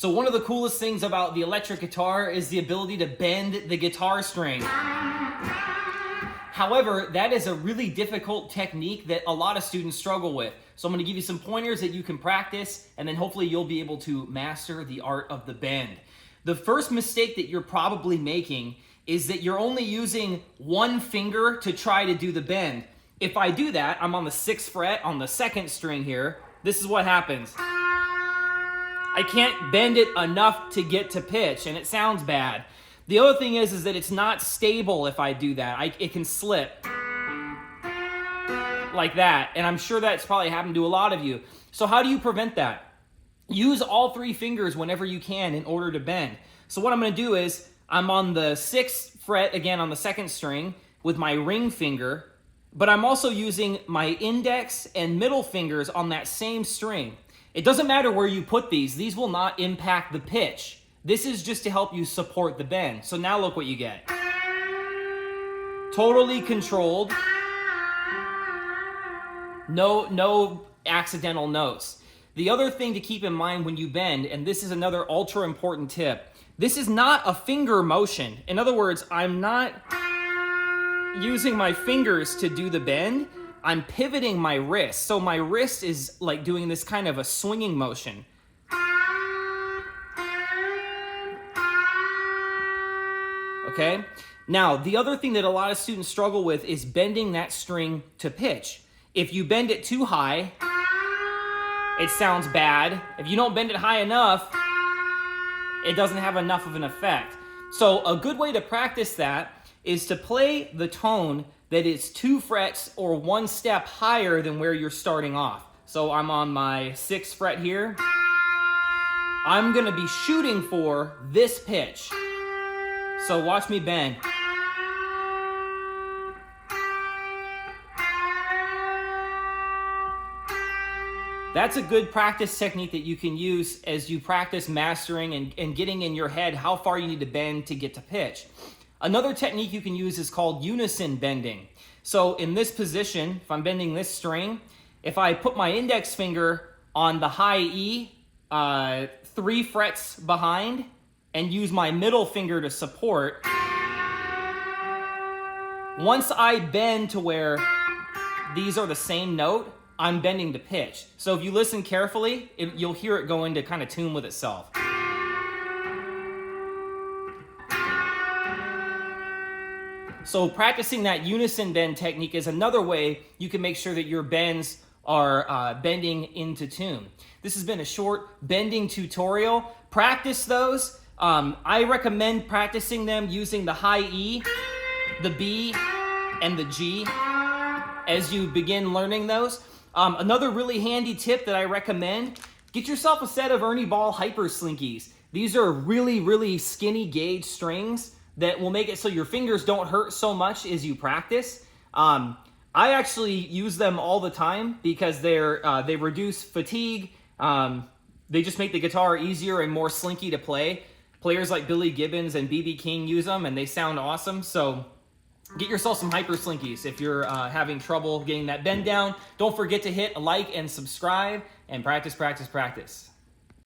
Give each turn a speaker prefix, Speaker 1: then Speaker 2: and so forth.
Speaker 1: So one of the coolest things about the electric guitar is the ability to bend the guitar string. However, that is a really difficult technique that a lot of students struggle with. So I'm going to give you some pointers that you can practice, and then hopefully you'll be able to master the art of the bend. The first mistake that you're probably making is that you're only using one finger to try to do the bend. If I do that, I'm on the 6th fret on the 2nd string here. This is what happens. I can't bend it enough to get to pitch, and it sounds bad. The other thing is that it's not stable if I do that. It can slip like that, and I'm sure that's probably happened to a lot of you. So how do you prevent that? Use all 3 fingers whenever you can in order to bend. So what I'm going to do is I'm on the 6th fret again on the 2nd string with my ring finger, but I'm also using my index and middle fingers on that same string. It doesn't matter where you put these will not impact the pitch. This is just to help you support the bend. So now look what you get. Totally controlled. No accidental notes. The other thing to keep in mind when you bend, and this is another ultra important tip, this is not a finger motion. In other words, I'm not using my fingers to do the bend. I'm pivoting my wrist. So my wrist is like doing this kind of a swinging motion. Okay? Now, the other thing that a lot of students struggle with is bending that string to pitch. If you bend it too high, it sounds bad. If you don't bend it high enough, it doesn't have enough of an effect. So a good way to practice that is to play the tone that is 2 frets or 1 step higher than where you're starting off. So I'm on my 6th fret here. I'm gonna be shooting for this pitch. So watch me bend. That's a good practice technique that you can use as you practice mastering and getting in your head how far you need to bend to get to pitch. Another technique you can use is called unison bending. So in this position, if I'm bending this string, if I put my index finger on the high E, 3 frets behind, and use my middle finger to support, once I bend to where these are the same note, I'm bending to pitch. So if you listen carefully, you'll hear it go into kind of tune with itself. So practicing that unison bend technique is another way you can make sure that your bends are bending into tune. This has been a short bending tutorial. Practice those. I recommend practicing them using the high E, the B, and the G as you begin learning those. Another really handy tip that I recommend, get yourself a set of Ernie Ball Hyper Slinkies. These are really, really skinny gauge strings that will make it so your fingers don't hurt so much as you practice. I actually use them all the time because they reduce fatigue. They just make the guitar easier and more slinky to play. Players like Billy Gibbons and B.B. King use them and they sound awesome. So get yourself some Hyper Slinkies if you're having trouble getting that bend down. Don't forget to hit like and subscribe and practice, practice, practice.